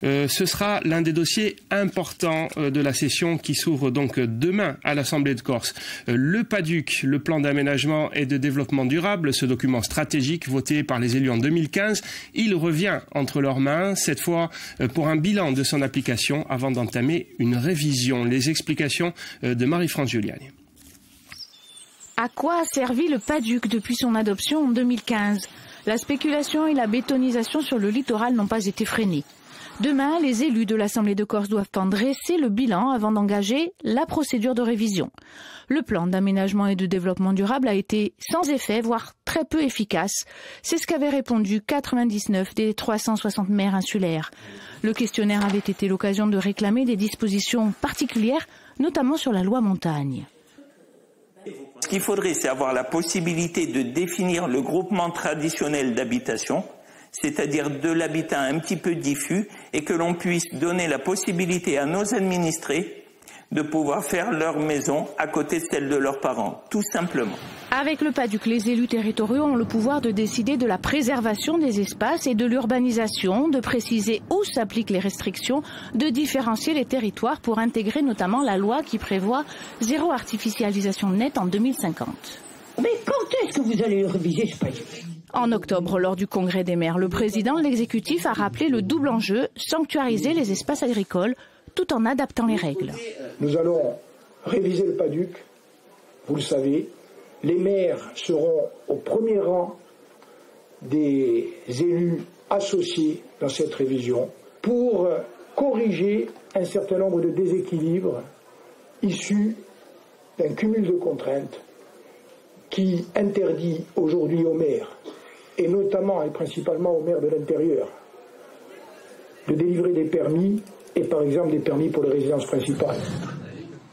Ce sera l'un des dossiers importants de la session qui s'ouvre donc demain à l'Assemblée de Corse. Le PADUC, le plan d'aménagement et de développement durable, ce document stratégique voté par les élus en 2015, il revient entre leurs mains, cette fois pour un bilan de son application avant d'entamer une révision. Les explications de Marie-France Giuliani. À quoi a servi le PADUC depuis son adoption en 2015 ? La spéculation et la bétonisation sur le littoral n'ont pas été freinées. Demain, les élus de l'Assemblée de Corse doivent en dresser le bilan avant d'engager la procédure de révision. Le plan d'aménagement et de développement durable a été sans effet, voire très peu efficace. C'est ce qu'avaient répondu 99 des 360 maires insulaires. Le questionnaire avait été l'occasion de réclamer des dispositions particulières, notamment sur la loi montagne. Ce qu'il faudrait, c'est avoir la possibilité de définir le groupement traditionnel d'habitation, c'est-à-dire de l'habitat un petit peu diffus, et que l'on puisse donner la possibilité à nos administrés de pouvoir faire leur maison à côté de celle de leurs parents, tout simplement. Avec le PADUC, les élus territoriaux ont le pouvoir de décider de la préservation des espaces et de l'urbanisation, de préciser où s'appliquent les restrictions, de différencier les territoires pour intégrer notamment la loi qui prévoit zéro artificialisation nette en 2050. Mais quand est-ce que vous allez le réviser, ce PADUC ? En octobre, lors du congrès des maires, le président de l'exécutif a rappelé le double enjeu, sanctuariser les espaces agricoles tout en adaptant les règles. Nous allons réviser le PADUC, vous le savez. Les maires seront au premier rang des élus associés dans cette révision pour corriger un certain nombre de déséquilibres issus d'un cumul de contraintes qui interdit aujourd'hui aux maires, et notamment et principalement aux maires de l'intérieur, de délivrer des permis, et par exemple des permis pour les résidences principales.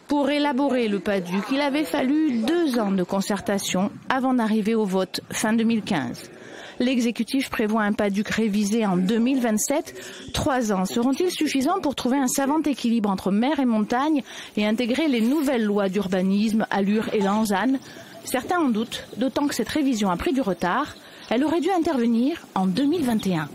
Pour élaborer le PADUC, il avait fallu 2 ans de concertation avant d'arriver au vote fin 2015. L'exécutif prévoit un PADUC révisé en 2027. 3 ans seront-ils suffisants pour trouver un savant équilibre entre mer et montagne et intégrer les nouvelles lois d'urbanisme, Allure et Lanzanne ? Certains en doutent, d'autant que cette révision a pris du retard. Elle aurait dû intervenir en 2021.